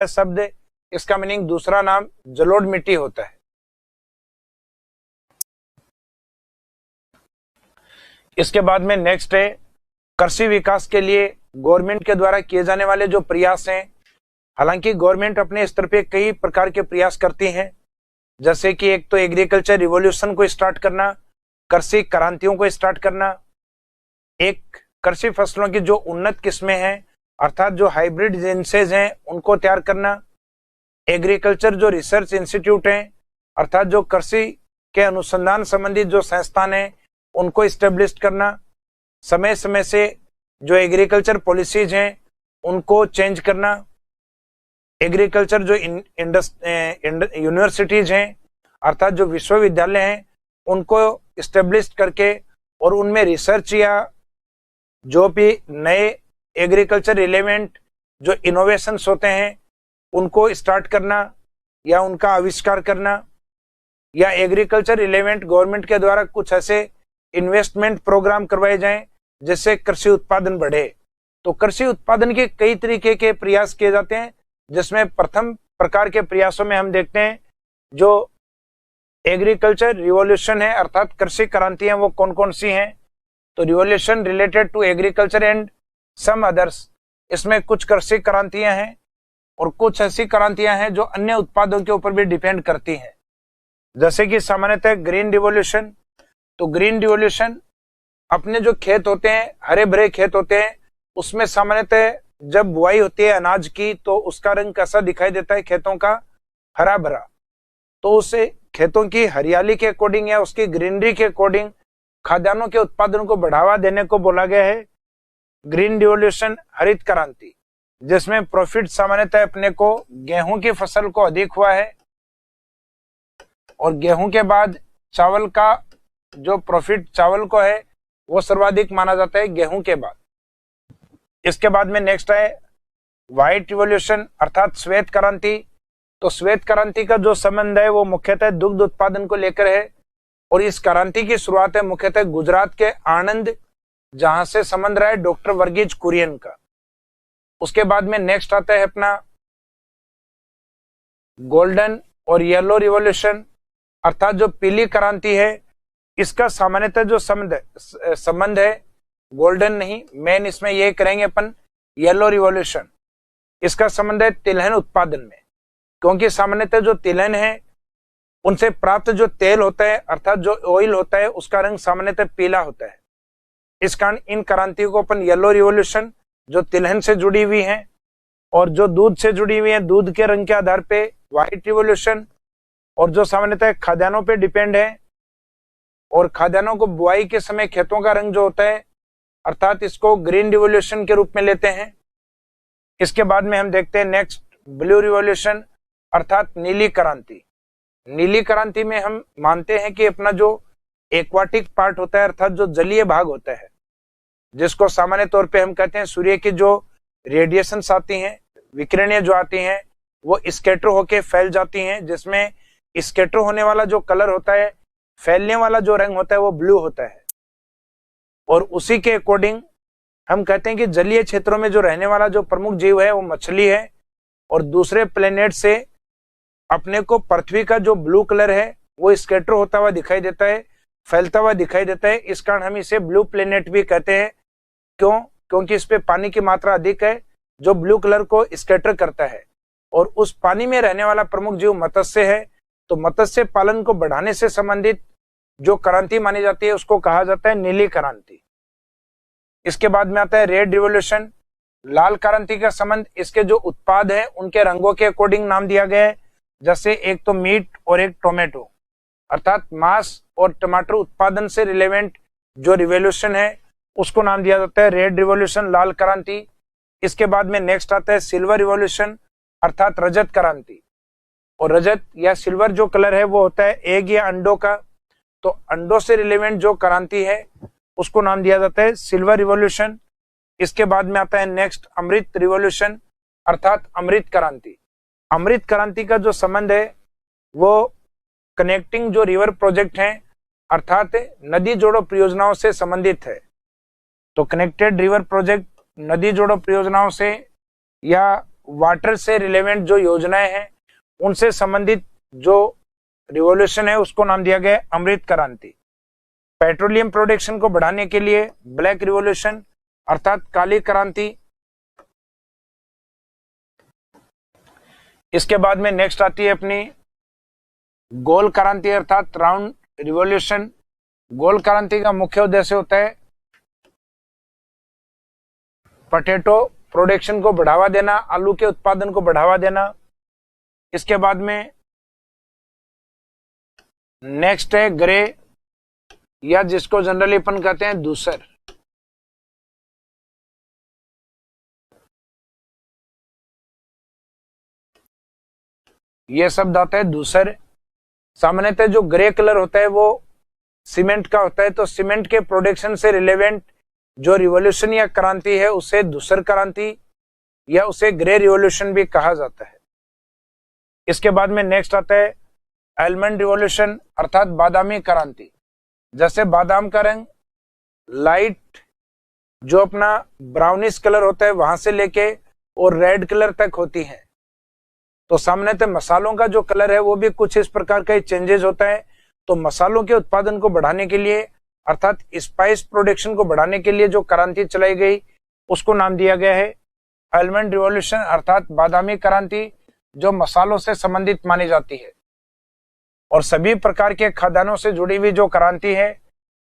शब्द, इसका मीनिंग दूसरा नाम जलोढ़ मिट्टी होता है। इसके बाद में नेक्स्ट है कृषि विकास के लिए गवर्नमेंट के द्वारा किए जाने वाले जो प्रयास हैं। हालांकि गवर्नमेंट अपने स्तर पे कई प्रकार के प्रयास करती हैं, जैसे कि एक तो एग्रीकल्चर रिवॉल्यूशन को स्टार्ट करना, कृषि क्रांतियों को स्टार्ट करना, एक कृषि फसलों की जो उन्नत किस्में हैं अर्थात जो हाइब्रिड जिनसेज हैं उनको तैयार करना, एग्रीकल्चर जो रिसर्च इंस्टीट्यूट हैं अर्थात जो कृषि के अनुसंधान संबंधित जो संस्थान हैं उनको स्टेब्लिश करना, समय समय से जो एग्रीकल्चर पॉलिसीज हैं उनको चेंज करना, एग्रीकल्चर जो यूनिवर्सिटीज हैं अर्थात जो विश्वविद्यालय हैं उनको स्टेब्लिश करके और उनमें रिसर्च या जो भी नए एग्रीकल्चर रिलेवेंट जो इनोवेशंस होते हैं उनको स्टार्ट करना या उनका आविष्कार करना, या एग्रीकल्चर रिलेवेंट गवर्नमेंट के द्वारा कुछ ऐसे इन्वेस्टमेंट प्रोग्राम करवाए जाएं जिससे कृषि उत्पादन बढ़े। तो कृषि उत्पादन के कई तरीके के प्रयास किए जाते हैं, जिसमें प्रथम प्रकार के प्रयासों में हम देखते हैं जो एग्रीकल्चर रिवॉल्यूशन है अर्थात कृषि क्रांति है वो कौन कौन सी हैं। तो revolution related to agriculture and some others, इसमें कुछ कृषि क्रांतियां हैं और कुछ ऐसी क्रांतियां हैं जो अन्य उत्पादों के ऊपर भी डिपेंड करती हैं, जैसे कि सामान्यतः ग्रीन रिवॉल्यूशन। तो ग्रीन रिवॉल्यूशन अपने जो खेत होते हैं हरे भरे खेत होते हैं उसमें सामान्यतः जब बुआई होती है अनाज की तो उसका रंग कैसा दिखाई देता है, खेतों का हरा भरा। तो उसे खेतों की हरियाली के अकॉर्डिंग या उसकी ग्रीनरी के अकॉर्डिंग खाद्यान्नों के उत्पादन को बढ़ावा देने को बोला गया है ग्रीन रिवॉल्यूशन, हरित क्रांति, जिसमें प्रॉफिट सामान्यतः अपने को गेहूं की फसल को अधिक हुआ है और गेहूं के बाद चावल का जो प्रॉफिट चावल को है वो सर्वाधिक माना जाता है गेहूं के बाद। इसके बाद में नेक्स्ट है व्हाइट रिवॉल्यूशन अर्थात श्वेत क्रांति। तो श्वेत क्रांति का जो संबंध है वो मुख्यतः दुग्ध उत्पादन को लेकर है और इस क्रांति की शुरुआत है मुख्यतः गुजरात के आणंद, जहां से संबंध रहा है डॉक्टर वर्गीज कुरियन का। उसके बाद में नेक्स्ट आता है अपना गोल्डन और येलो रिवॉल्यूशन अर्थात जो पीली क्रांति है, इसका सामान्यतः जो संबंध है गोल्डन नहीं, मेन इसमें ये करेंगे अपन येलो रिवॉल्यूशन। इसका संबंध है तिलहन उत्पादन में, क्योंकि सामान्यतः जो तिलहन है उनसे प्राप्त जो तेल होता है अर्थात जो ऑयल होता है उसका रंग सामान्यतः पीला होता है। इस कारण इन क्रांतियों को अपन येलो रिवॉल्यूशन जो तिलहन से जुड़ी हुई है और जो दूध से जुड़ी हुई है दूध के रंग के आधार पे व्हाइट रिवॉल्यूशन, और जो सामान्यतः खाद्यान्नों पे डिपेंड है और खाद्यान्नों को बुआई के समय खेतों का रंग जो होता है अर्थात इसको ग्रीन रिवॉल्यूशन के रूप में लेते हैं। इसके बाद में हम देखते हैं नेक्स्ट ब्लू रिवॉल्यूशन अर्थात नीली क्रांति। नीली क्रांति में हम मानते हैं कि अपना जो एक्वाटिक पार्ट होता है अर्थात जो जलीय भाग होता है, जिसको सामान्य तौर पे हम कहते हैं सूर्य की जो रेडिएशंस आती हैं, विकिरणें जो आती हैं वो स्कैटर होके फैल जाती हैं, जिसमें स्कैटर होने वाला जो कलर होता है, फैलने वाला जो रंग होता है वो ब्लू होता है। और उसी के अकॉर्डिंग हम कहते हैं कि जलीय क्षेत्रों में जो रहने वाला जो प्रमुख जीव है वो मछली है और दूसरे प्लेनेट से अपने को पृथ्वी का जो ब्लू कलर है वो स्कैटर होता हुआ दिखाई देता है, फैलता हुआ दिखाई देता है। इस कारण हम इसे ब्लू प्लेनेट भी कहते हैं। क्यों? क्योंकि इस पे पानी की मात्रा अधिक है जो ब्लू कलर को स्कैटर करता है और उस पानी में रहने वाला प्रमुख जीव मत्स्य है। तो मत्स्य पालन को बढ़ाने से संबंधित जो क्रांति मानी जाती है उसको कहा जाता है नीली क्रांति। इसके बाद में आता है रेड रिवॉल्यूशन, लाल क्रांति का संबंध इसके जो उत्पाद है उनके रंगों के अकॉर्डिंग नाम दिया गया है, जैसे एक तो मीट और एक टोमेटो अर्थात मांस और टमाटर उत्पादन से रिलेवेंट जो रिवॉल्यूशन है उसको नाम दिया जाता है रेड रिवॉल्यूशन, लाल क्रांति। इसके बाद में नेक्स्ट आता है सिल्वर रिवॉल्यूशन अर्थात रजत क्रांति, और रजत या सिल्वर जो कलर है वो होता है एग या अंडों का, तो अंडों से रिलेवेंट जो क्रांति है उसको नाम दिया जाता है सिल्वर रिवॉल्यूशन। इसके बाद में आता है नेक्स्ट अमृत रिवॉल्यूशन अर्थात अमृत क्रांति। अमृत क्रांति का जो संबंध है वो कनेक्टिंग जो रिवर प्रोजेक्ट हैं अर्थात नदी जोड़ो परियोजनाओं से संबंधित है। तो कनेक्टेड रिवर प्रोजेक्ट नदी जोड़ो परियोजनाओं से या वाटर से रिलेवेंट जो योजनाएं हैं उनसे संबंधित जो रिवॉल्यूशन है उसको नाम दिया गया है अमृत क्रांति। पेट्रोलियम प्रोडक्शन को बढ़ाने के लिए ब्लैक रिवॉल्यूशन अर्थात काली क्रांति। इसके बाद में नेक्स्ट आती है अपनी गोल क्रांति अर्थात राउंड रिवॉल्यूशन। गोल क्रांति का मुख्य उद्देश्य होता है पोटैटो प्रोडक्शन को बढ़ावा देना, आलू के उत्पादन को बढ़ावा देना। इसके बाद में नेक्स्ट है ग्रे या जिसको जनरली अपन कहते हैं धूसर। यह शब्द आता है धूसर। सामान्यतः जो ग्रे कलर होता है वो सीमेंट का होता है, तो सीमेंट के प्रोडक्शन से रिलेवेंट जो रिवॉल्यूशन या क्रांति है उसे धूसर क्रांति या उसे ग्रे रिवॉल्यूशन भी कहा जाता है। इसके बाद में नेक्स्ट आता है आलमंड रिवॉल्यूशन अर्थात बादामी क्रांति। जैसे बादाम का रंग लाइट जो अपना ब्राउनिश कलर होता है वहां से लेके और रेड कलर तक होती है, तो सामान्यतः मसालों का जो कलर है वो भी कुछ इस प्रकार का चेंजेस होता है। तो मसालों के उत्पादन को बढ़ाने के लिए अर्थात स्पाइस प्रोडक्शन को बढ़ाने के लिए जो क्रांति चलाई गई उसको नाम दिया गया है आलमंड रिवॉल्यूशन अर्थात बादामी क्रांति, जो मसालों से संबंधित मानी जाती है। और सभी प्रकार के खाद्यान्नों से जुड़ी हुई जो क्रांति है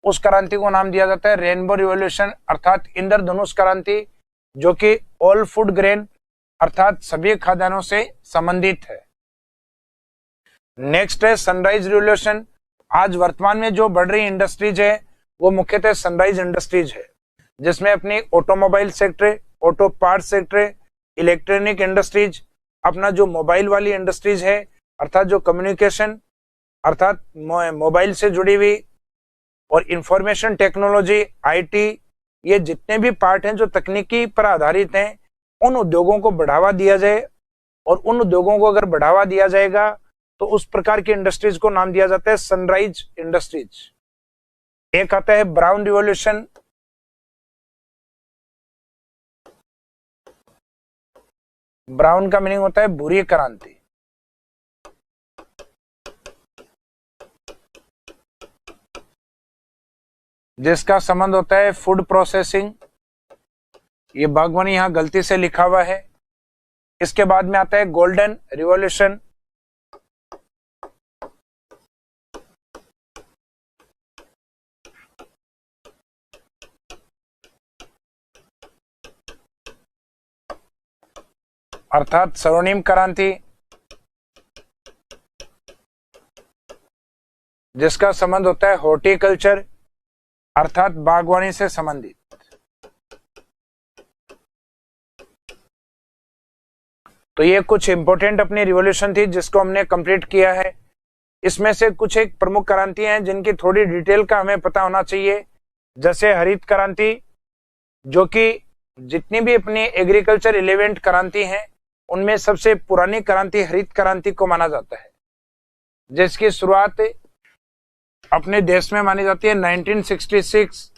उस क्रांति को नाम दिया जाता है रेनबो रिवॉल्यूशन अर्थात इंद्रधनुष क्रांति, जो कि ऑल फूड ग्रेन अर्थात सभी खाद्यान्नों से संबंधित है। नेक्स्ट है सनराइज रिवॉल्यूशन। आज वर्तमान में जो बढ़ रही इंडस्ट्रीज है वो मुख्यतः सनराइज इंडस्ट्रीज है, जिसमें अपनी automobile sector, auto part sector, electronic industries, अपना जो मोबाइल वाली इंडस्ट्रीज है अर्थात जो कम्युनिकेशन अर्थात मोबाइल से जुड़ी हुई और इंफॉर्मेशन टेक्नोलॉजी, आईटी, ये जितने भी पार्ट हैं जो तकनीकी पर आधारित हैं उन उद्योगों को बढ़ावा दिया जाए। और उन उद्योगों को अगर बढ़ावा दिया जाएगा तो उस प्रकार की इंडस्ट्रीज को नाम दिया जाता है सनराइज इंडस्ट्रीज। एक आता है ब्राउन रिवॉल्यूशन। ब्राउन का मीनिंग होता है भूरी क्रांति। जिसका संबंध होता है फूड प्रोसेसिंग। ये बागवानी यहां गलती से लिखा हुआ है। इसके बाद में आता है गोल्डन रिवॉल्यूशन। अर्थात स्वर्णिम क्रांति, जिसका संबंध होता है हॉर्टिकल्चर अर्थात बागवानी से संबंधित। तो ये कुछ इंपॉर्टेंट अपनी रिवॉल्यूशन थी जिसको हमने कंप्लीट किया है। इसमें से कुछ एक प्रमुख क्रांतियां हैं जिनकी थोड़ी डिटेल का हमें पता होना चाहिए, जैसे हरित क्रांति, जो कि जितनी भी अपनी एग्रीकल्चर रिलेवेंट क्रांति हैं उनमें सबसे पुरानी क्रांति हरित क्रांति को माना जाता है, जिसकी शुरुआत अपने देश में मानी जाती है 1966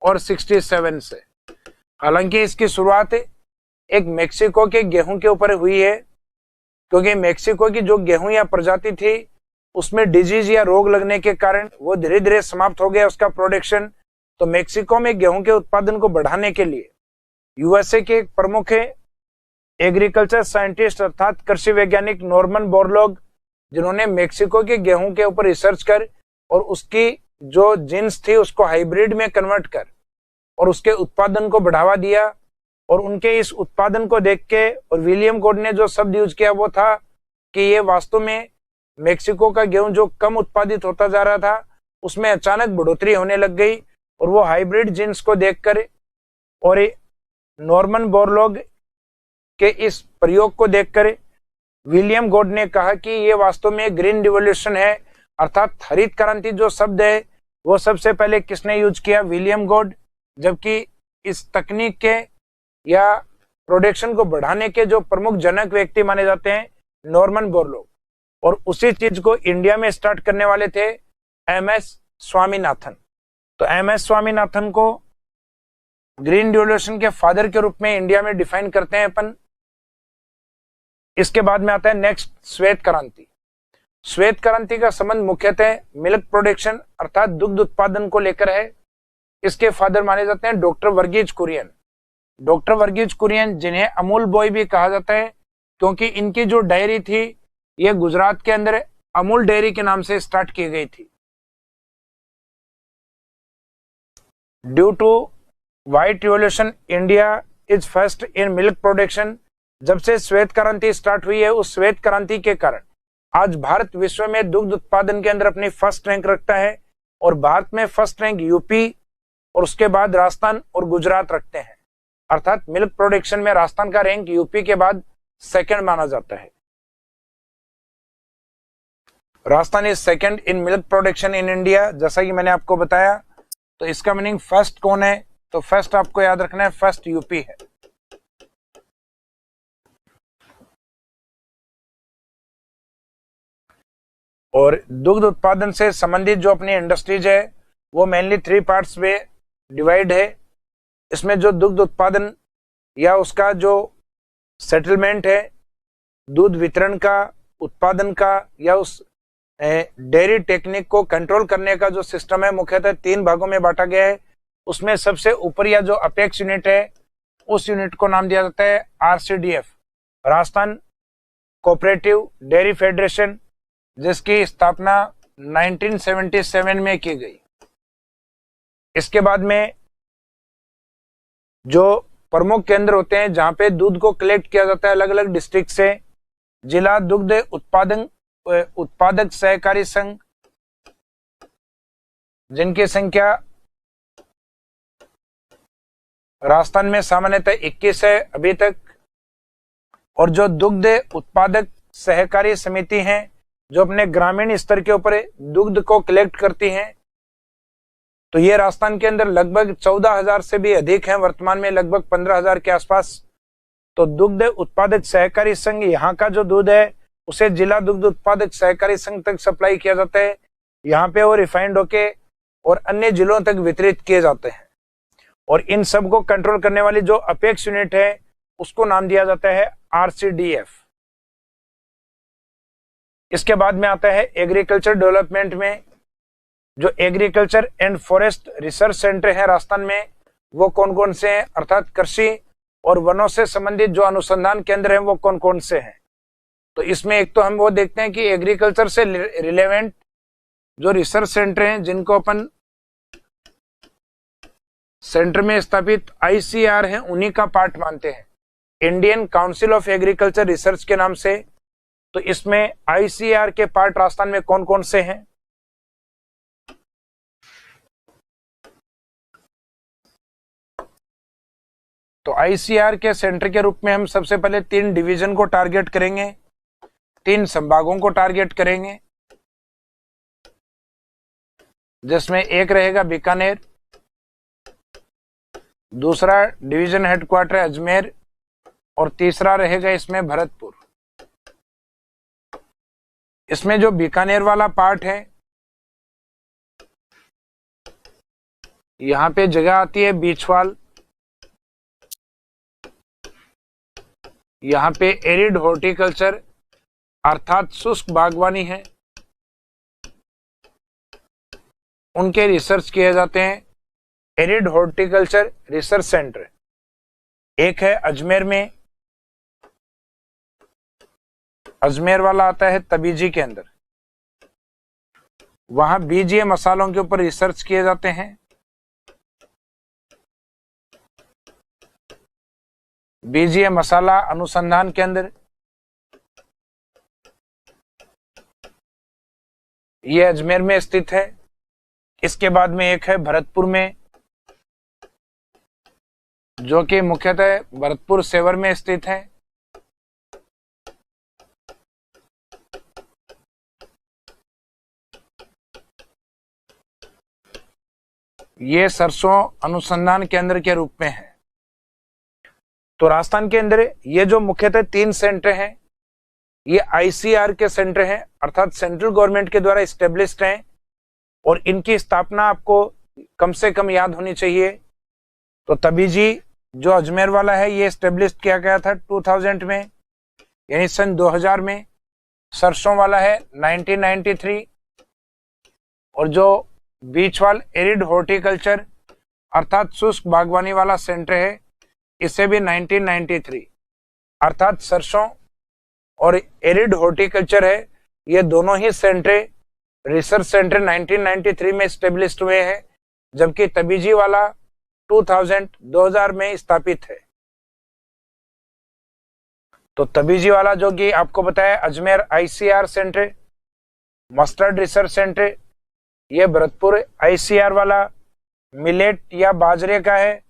और 67 से। हालांकि इसकी शुरुआत एक मेक्सिको के गेहूं के ऊपर हुई है, क्योंकि मेक्सिको की जो गेहूं या प्रजाति थी उसमें डिजीज या रोग लगने के कारण वो धीरे धीरे समाप्त हो गया उसका प्रोडक्शन। तो मेक्सिको में गेहूं के उत्पादन को बढ़ाने के लिए यूएसए के एक प्रमुख एग्रीकल्चर साइंटिस्ट अर्थात कृषि वैज्ञानिक नॉर्मन बोरलॉग, जिन्होंने मेक्सिको के गेहूं के ऊपर रिसर्च कर और उसकी जो जीन्स थी उसको हाइब्रिड में कन्वर्ट कर और उसके उत्पादन को बढ़ावा दिया। और उनके इस उत्पादन को देख के और विलियम गॉड ने जो शब्द यूज किया वो था कि ये वास्तव में मेक्सिको का गेहूं जो कम उत्पादित होता जा रहा था उसमें अचानक बढ़ोतरी होने लग गई। और वो हाइब्रिड जीन्स को देखकर और नॉर्मन बोरलॉग के इस प्रयोग को देखकर विलियम गॉड ने कहा कि ये वास्तव में ग्रीन रिवॉल्यूशन है, अर्थात हरित क्रांति जो शब्द है वो सबसे पहले किसने यूज किया? William God. जबकि इस तकनीक के या प्रोडक्शन को बढ़ाने के जो प्रमुख जनक व्यक्ति माने जाते हैं नॉर्मन बोरलॉग। और उसी चीज को इंडिया में स्टार्ट करने वाले थे एमएस स्वामीनाथन। तो एमएस स्वामीनाथन को ग्रीन रिवॉल्यूशन के फादर के रूप में इंडिया में डिफाइन करते हैं अपन। इसके बाद में आता है नेक्स्ट श्वेत क्रांति। श्वेत क्रांति का संबंध मुख्यतः मिल्क प्रोडक्शन अर्थात दुग्ध उत्पादन को लेकर है। इसके फादर माने जाते हैं डॉक्टर वर्गीज कुरियन। डॉक्टर वर्गीज कुरियन जिन्हें अमूल बॉय भी कहा जाता है, क्योंकि इनकी जो डायरी थी ये गुजरात के अंदर अमूल डेयरी के नाम से स्टार्ट की गई थी। Due to white revolution India is first in milk production. जब से श्वेत क्रांति स्टार्ट हुई है, उस श्वेत क्रांति के कारण आज भारत विश्व में दुग्ध उत्पादन के अंदर अपनी फर्स्ट रैंक रखता है, और भारत में फर्स्ट रैंक यूपी और उसके बाद राजस्थान और गुजरात रखते हैं। अर्थात मिल्क प्रोडक्शन में राजस्थान का रैंक यूपी के बाद सेकंड माना जाता है। Rajasthan is second in milk production in India, जैसा कि मैंने आपको बताया। तो इसका मीनिंग फर्स्ट कौन है, तो फर्स्ट आपको याद रखना है, फर्स्ट यूपी है। और दुग्ध उत्पादन से संबंधित जो अपनी इंडस्ट्रीज है वो मेनली 3 पार्ट्स में डिवाइड है। इसमें जो दुग्ध उत्पादन या उसका जो सेटलमेंट है, दूध वितरण का, उत्पादन का, या उस डेयरी टेक्निक को कंट्रोल करने का जो सिस्टम है, मुख्यतः 3 भागों में बांटा गया है। उसमें सबसे ऊपर या जो अपेक्स यूनिट है, उस यूनिट को नाम दिया जाता है RCDF, Rajasthan cooperative dairy federation, जिसकी स्थापना 1977 में की गई। इसके बाद में जो प्रमुख केंद्र होते हैं जहां पे दूध को कलेक्ट किया जाता है अलग अलग डिस्ट्रिक्ट से, जिला दुग्ध उत्पादक सहकारी संघ, जिनकी संख्या राजस्थान में सामान्यतः 21 है अभी तक, और जो दुग्ध उत्पादक सहकारी समिति हैं जो अपने ग्रामीण स्तर के ऊपर दुग्ध को कलेक्ट करती हैं, तो ये राजस्थान के अंदर लगभग 14,000 से भी अधिक हैं, वर्तमान में लगभग 15,000 के आसपास। तो दुग्ध उत्पादक सहकारी संघ यहाँ का जो दूध है उसे जिला दुग्ध उत्पादक सहकारी संघ तक सप्लाई किया जाता है। यहाँ पे वो रिफाइंड होके और अन्य जिलों तक वितरित किए जाते हैं। और इन सब को कंट्रोल करने वाली जो अपेक्स यूनिट है उसको नाम दिया जाता है RCDF। इसके बाद में आता है एग्रीकल्चर डेवलपमेंट में जो agriculture and forest research centre है राजस्थान में, वो कौन कौन से हैं, अर्थात कृषि और वनों से संबंधित जो अनुसंधान केंद्र हैं वो कौन कौन से हैं। तो इसमें एक तो हम वो देखते हैं कि एग्रीकल्चर से रिलेवेंट जो रिसर्च सेंटर हैं, जिनको अपन सेंटर में स्थापित ICR हैं, उन्हीं का पार्ट मानते हैं, Indian council of agriculture research के नाम से। तो इसमें ICR के पार्ट राजस्थान में कौन कौन से हैं? तो ICR के सेंटर के रूप में हम सबसे पहले 3 डिवीजन को टारगेट करेंगे, 3 संभागों को टारगेट करेंगे, जिसमें एक रहेगा बीकानेर, दूसरा डिवीजन हेडक्वार्टर अजमेर, और तीसरा रहेगा इसमें भरतपुर। इसमें जो बीकानेर वाला पार्ट है, यहां पे जगह आती है बीचवाल, यहाँ पे एरिड हॉर्टिकल्चर अर्थात शुष्क बागवानी है, उनके रिसर्च किए जाते हैं। एरिड हॉर्टिकल्चर रिसर्च सेंटर एक है अजमेर में, अजमेर वाला आता है तबीजी के अंदर, वहां बीजीय मसालों के ऊपर रिसर्च किए जाते हैं। बीजीय मसाला अनुसंधान केंद्र ये अजमेर में स्थित है। इसके बाद में एक है भरतपुर में, जो कि मुख्यतः भरतपुर सेवर में स्थित है। ये सरसों अनुसंधान केंद्र के रूप में है। तो राजस्थान के अंदर ये जो मुख्यतः 3 सेंटर हैं, ये ICR के सेंटर हैं, अर्थात सेंट्रल गवर्नमेंट के द्वारा स्टेब्लिश्ड हैं, और इनकी स्थापना आपको कम से कम याद होनी चाहिए। तो तबीजी जो अजमेर वाला है ये स्टेब्लिश किया गया था 2000 में। यानी सन 2000 में। सरसों वाला है 1993, और जो बीचवाल एरिड हॉर्टिकल्चर अर्थात शुष्क बागवानी वाला सेंटर है, इसे भी 1993। अर्थात सरसों और एरिड हॉर्टिकल्चर है, ये दोनों ही सेंटर रिसर्च सेंटर 1993 में स्टेब्लिश हुए हैं, जबकि तबीजी वाला 2000 में स्थापित है। तो तबीजी वाला जो कि आपको बताया Ajmer ICR centre, mustard research centre, ये भरतपुर ICR वाला मिलेट या बाजरे का है।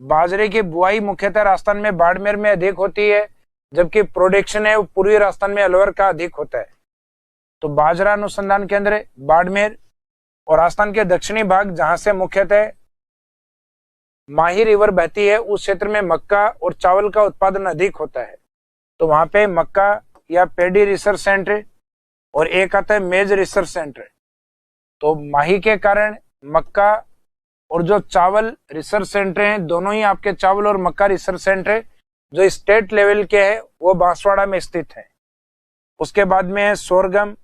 बाजरे की बुआई मुख्यतः राजस्थान में बाड़मेर में अधिक होती है, जबकि प्रोडक्शन है वो पूर्वी राजस्थान में अलवर का अधिक होता है। तो बाजरा अनुसंधान केंद्र बाड़मेर, और राजस्थान के दक्षिणी भाग जहां से मुख्यतः माही रिवर बहती है, उस क्षेत्र में मक्का और चावल का उत्पादन अधिक होता है। तो वहां पे मक्का या पेडी रिसर्च सेंटर, और एक आता है मेज रिसर्च सेंटर। तो माही के कारण मक्का और जो चावल रिसर्च सेंटर हैं, दोनों ही आपके चावल और मक्का रिसर्च सेंटर जो स्टेट लेवल के हैं वो बांसवाड़ा में स्थित है। उसके बाद में है सोरगम,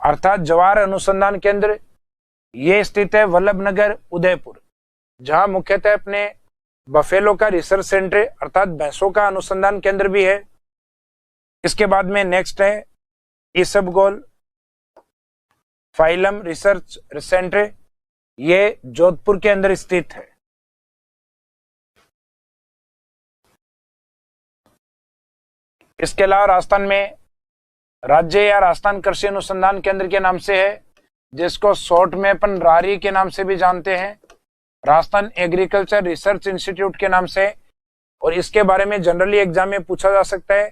अर्थात जवार अनुसंधान केंद्र, ये स्थित है वल्लभनगर उदयपुर, जहां मुख्यतः अपने बफेलो का रिसर्च सेंटर अर्थात भैंसों का अनुसंधान केंद्र भी है। इसके बाद में नेक्स्ट है ईसबगोल फाइलम रिसर्च सेंटर, ये जोधपुर के अंदर स्थित है। इसके अलावा राजस्थान में राज्य या राजस्थान कृषि अनुसंधान केंद्र के नाम से है, जिसको शॉर्ट में अपन रारी के नाम से भी जानते हैं, राजस्थान एग्रीकल्चर रिसर्च इंस्टीट्यूट के नाम से। और इसके बारे में जनरली एग्जाम में पूछा जा सकता है,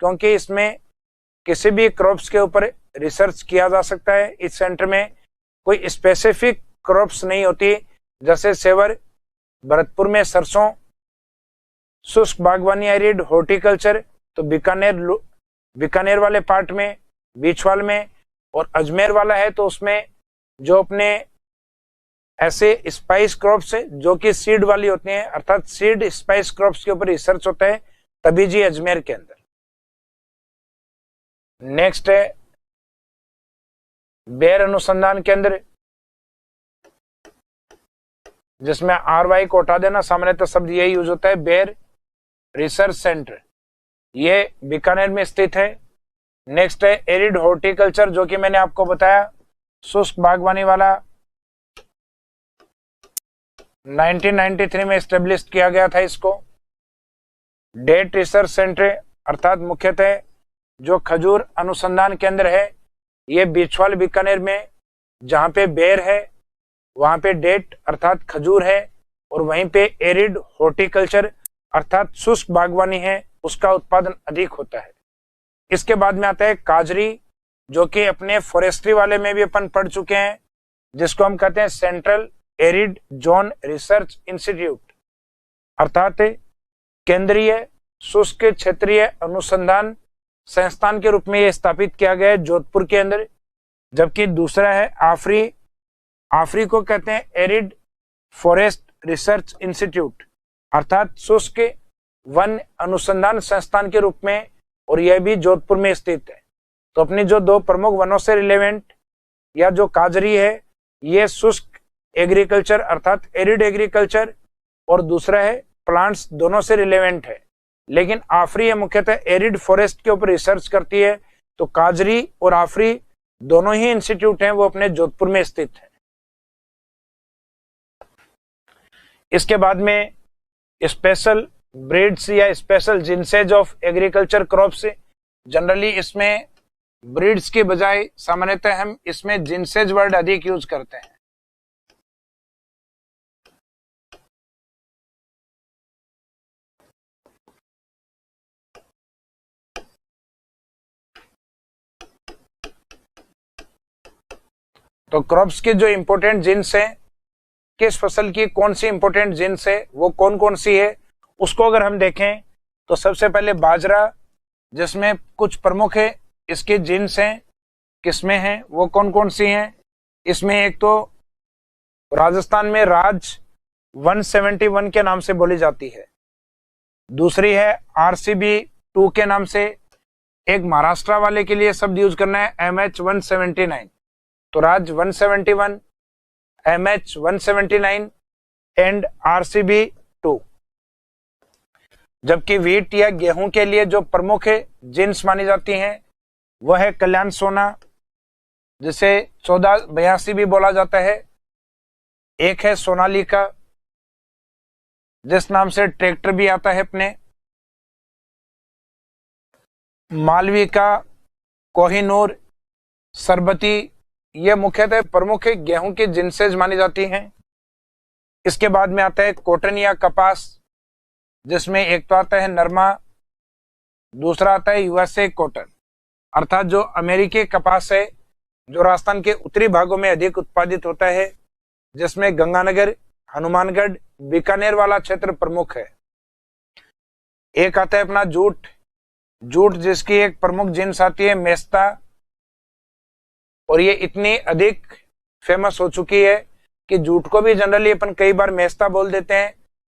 क्योंकि इसमें किसी भी क्रॉप्स के ऊपर रिसर्च किया जा सकता है। इस सेंटर में कोई स्पेसिफिक क्रॉप्स नहीं होती, जैसे सेवर भरतपुर में सरसों, शुष्क बागवानी एरिड हॉर्टिकल्चर तो बीकानेर वाले पार्ट में, बीचवाल में, और अजमेर वाला है तो उसमें जो अपने ऐसे स्पाइस क्रॉप्स है जो कि सीड वाली होती हैं, अर्थात सीड स्पाइस क्रॉप्स के ऊपर रिसर्च होता है तबीजी अजमेर के अंदर। नेक्स्ट है बेर अनुसंधान केंद्र, जिसमें RY को हटा देना, सामान्यतः शब्द यही यूज होता है, बेर रिसर्च सेंटर, ये बीकानेर में स्थित है। नेक्स्ट है एरिड हॉर्टिकल्चर, जो कि मैंने आपको बताया शुष्क बागवानी वाला 1993 में स्टेब्लिश किया गया था इसको। डेट रिसर्च सेंटर अर्थात मुख्यतः जो खजूर अनुसंधान केंद्र है, ये बीचवाल बीकानेर में, जहां पे बेर है वहां पे डेट अर्थात खजूर है, और वहीं पे एरिड हॉर्टिकल्चर अर्थात शुष्क बागवानी है, उसका उत्पादन अधिक होता है। इसके बाद में आता है काजरी, जो कि अपने फॉरेस्ट्री वाले में भी अपन पढ़ चुके हैं, जिसको हम कहते हैं central arid zone research institute, अर्थात केंद्रीय शुष्क क्षेत्रीय अनुसंधान संस्थान के रूप में यह स्थापित किया गया है जोधपुर के अंदर। जबकि दूसरा है आफरी को कहते हैं एरिड फॉरेस्ट रिसर्च इंस्टीट्यूट, अर्थात शुष्क वन अनुसंधान संस्थान के रूप में, और यह भी जोधपुर में स्थित है। तो अपनी जो दो प्रमुख वनों से रिलेवेंट या जो काजरी है, ये शुष्क एग्रीकल्चर अर्थात एरिड एग्रीकल्चर, और दूसरा है प्लांट्स, दोनों से रिलेवेंट है। लेकिन आफरी मुख्यतः एरिड फॉरेस्ट के ऊपर रिसर्च करती है। तो काजरी और आफरी दोनों ही इंस्टीट्यूट हैं, वो अपने जोधपुर में स्थित है। इसके बाद में स्पेशल ब्रीड्स या special genes of agriculture crops, generally इसमें ब्रीड्स की बजाय सामान्यतः हम इसमें जिनसेज वर्ड अधिक यूज करते हैं। तो क्रॉप्स के जो इंपॉर्टेंट जिन्स हैं, किस फसल की कौन सी इंपॉर्टेंट जिन्स है, वो कौन कौन सी है, उसको अगर हम देखें तो सबसे पहले बाजरा, जिसमें कुछ प्रमुख है इसके जिन्स हैं, किस्में हैं, वो कौन कौन सी हैं। इसमें एक तो राजस्थान में राज 171 के नाम से बोली जाती है। दूसरी है RCB 2 के नाम से। एक महाराष्ट्र वाले के लिए शब्द यूज करना है MH 179। तो राज 171, MH 179 एंड RCB 2। जबकि वीट या गेहूं के लिए जो प्रमुख जीन्स मानी जाती हैं वह है कल्याण सोना, जिसे 1482 भी बोला जाता है। एक है सोनालिका, जिस नाम से ट्रैक्टर भी आता है अपने। मालविका, कोहिनूर, सरबती, ये मुख्यतः प्रमुख गेहूं की जिन्सेज मानी जाती हैं। इसके बाद में आता है कॉटन या कपास, जिसमें एक तो आता है नरमा, दूसरा आता है USA कॉटन, अर्थात जो अमेरिकी कपास है, जो राजस्थान के उत्तरी भागों में अधिक उत्पादित होता है, जिसमें गंगानगर, हनुमानगढ़, बीकानेर वाला क्षेत्र प्रमुख है। एक आता है अपना जूट, जूट जिसकी एक प्रमुख जिन्स आती है मेस्ता, और ये इतनी अधिक फेमस हो चुकी है कि जूट को भी जनरली अपन कई बार मेस्ता बोल देते हैं।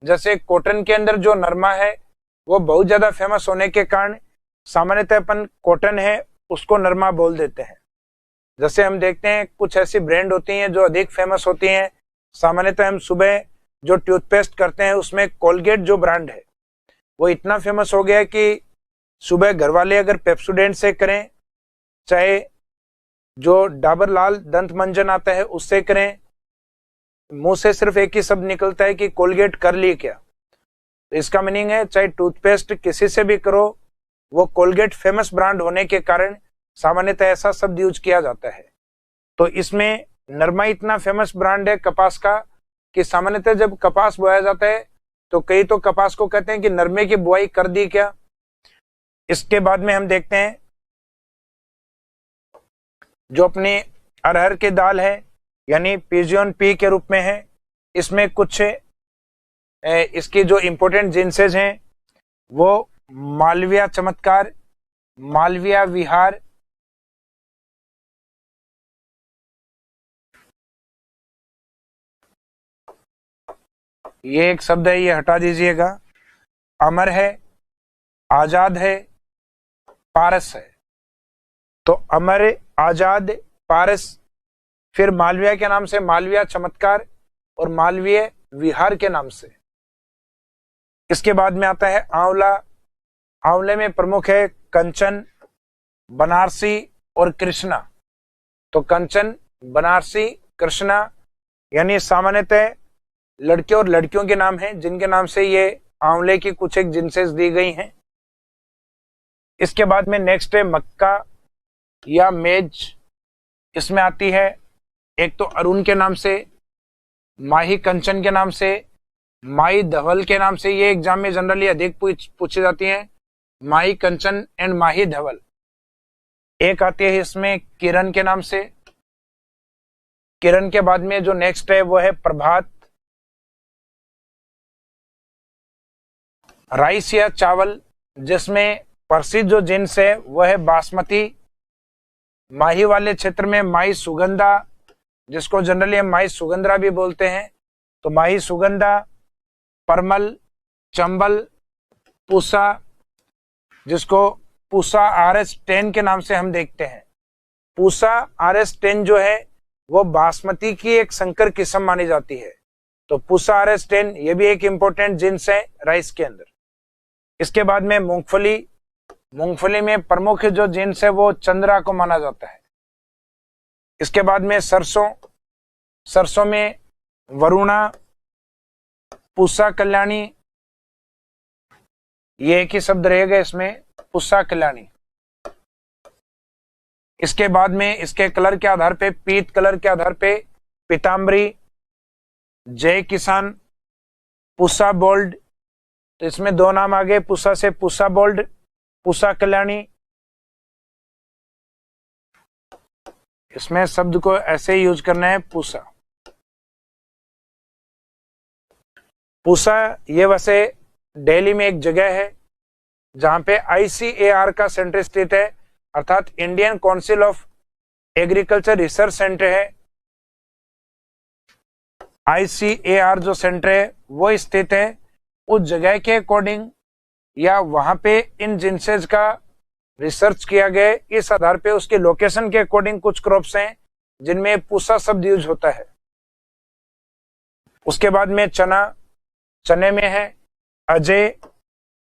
जैसे कॉटन के अंदर जो नरमा है वो बहुत ज्यादा फेमस होने के कारण सामान्यतः अपन कॉटन है उसको नरमा बोल देते हैं। जैसे हम देखते हैं कुछ ऐसी ब्रांड होती हैं जो अधिक फेमस होती हैं। सामान्यतः हम सुबह जो टूथपेस्ट करते हैं उसमें कोलगेट जो ब्रांड है वो इतना फेमस हो गया है कि सुबह घर वाले अगर पेप्सोडेंट से करें, चाहे जो डाबर लाल दंत मंजन आता है उससे करें, मुंह से सिर्फ एक ही शब्द निकलता है कि कोलगेट कर ली क्या। तो इसका मीनिंग है चाहे टूथपेस्ट किसी से भी करो, वो कोलगेट फेमस ब्रांड होने के कारण सामान्यतः ऐसा शब्द यूज किया जाता है। तो इसमें नरमा इतना फेमस ब्रांड है कपास का कि सामान्यतः जब कपास बोया जाता है तो कई तो कपास को कहते हैं कि नरमे की बुआई कर दी क्या। इसके बाद में हम देखते हैं जो अपनी अरहर की दाल है, यानी पिजियन पी के रूप में है। इसमें कुछ इसकी जो इंपॉर्टेंट जिन्सेज हैं वो मालविया चमत्कार, मालविया विहार, ये एक शब्द है, ये हटा दीजिएगा। अमर है, आजाद है, पारस है। तो अमर, आजाद, पारस, फिर मालविया के नाम से मालविया चमत्कार और मालवीय विहार के नाम से। इसके बाद में आता है आंवला। आंवले में प्रमुख है कंचन, बनारसी और कृष्णा। तो कंचन, बनारसी, कृष्णा यानी सामान्यतः लड़के और लड़कियों के नाम हैं जिनके नाम से ये आंवले की कुछ एक जिन्सेस दी गई हैं। इसके बाद में नेक्स्ट है मक्का या मेज। इसमें आती है एक तो अरुण के नाम से, माही कंचन के नाम से, माही धवल के नाम से। ये एग्जाम में जनरली अधिक पूछी जाती हैं, माही कंचन एंड माही धवल। एक आती है इसमें किरण के नाम से। किरण के बाद में जो नेक्स्ट है वो है प्रभात। राइस या चावल, जिसमें प्रसिद्ध जो जिन्स है वह है बासमती। माही वाले क्षेत्र में माही सुगंधा, जिसको जनरली हम माही सुगंधरा भी बोलते हैं। तो माही सुगंधा, परमल, चंबल, पूसा, जिसको पूसा RS10 के नाम से हम देखते हैं। पूसा RS10 जो है वो बासमती की एक संकर किस्म मानी जाती है। तो पूसा RS10 ये भी एक इंपॉर्टेंट जिन्स है राइस के अंदर। इसके बाद में मूंगफली। मूंगफली में प्रमुख जो जिन्स है वो चंद्रा को माना जाता है। इसके बाद में सरसों। सरसों में वरुणा, पूसा कल्याणी, ये एक ही शब्द रहेगा इसमें, पूसा कल्याणी। इसके बाद में इसके कलर के आधार पे, पीत कलर के आधार पे पीताम्बरी, जय किसान, पूसा बोल्ड। तो इसमें दो नाम आ गए, पूसा से पूसा बोल्ड, पूसा कल्याणी। इसमें शब्द को ऐसे ही यूज करना है, पूसा। पूसा ये वैसे दिल्ली में एक जगह है जहां पे ICAR का सेंटर स्थित है, अर्थात Indian council of agriculture research centre है। ICAR जो सेंटर है वो स्थित है, उस जगह के अकॉर्डिंग या वहां पे इन जिनसेज का रिसर्च किया गया, इस आधार पे उसके लोकेशन के अकॉर्डिंग कुछ क्रॉप्स हैं जिनमें पूसा शब्द यूज होता है। उसके बाद में चना, चने में है Ajay,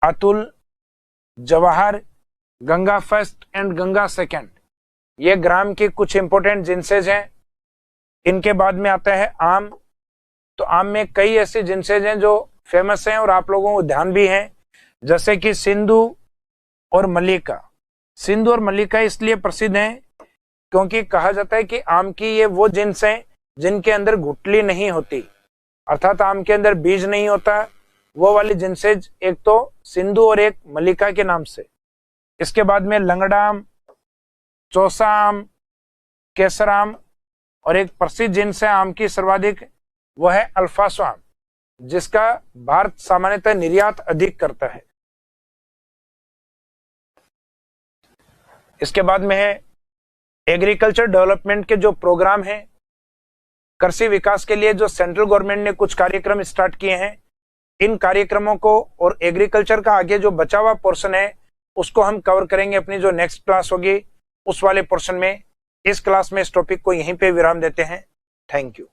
Atul, Jawahar, Ganga first and Ganga second, ये ग्राम की कुछ इंपोर्टेंट जिनसेज हैं। इनके बाद में आता है आम। तो आम में कई ऐसे जिनसेज हैं जो फेमस हैं और आप लोगों को ध्यान भी हैं, जैसे कि सिंधु और मल्लिका। सिंधु और मल्लिका इसलिए प्रसिद्ध हैं क्योंकि कहा जाता है कि आम की ये वो जिन्स हैं जिनके अंदर गुठली नहीं होती, अर्थात आम के अंदर बीज नहीं होता। वो वाली जिनसेज एक तो सिंधु और एक मल्लिका के नाम से। इसके बाद में लंगड़ा आम, चौसा आम, केसर आम, और एक प्रसिद्ध जिन्स है आम की सर्वाधिक, वह है अल्फासो आम, जिसका भारत सामान्यतः निर्यात अधिक करता है। इसके बाद में है एग्रीकल्चर डेवलपमेंट के जो प्रोग्राम हैं, कृषि विकास के लिए जो सेंट्रल गवर्नमेंट ने कुछ कार्यक्रम स्टार्ट किए हैं, इन कार्यक्रमों को और एग्रीकल्चर का आगे जो बचा हुआ पोर्शन है उसको हम कवर करेंगे अपनी जो नेक्स्ट क्लास होगी उस वाले पोर्शन में। इस क्लास में इस टॉपिक को यहीं पे विराम देते हैं। Thank you.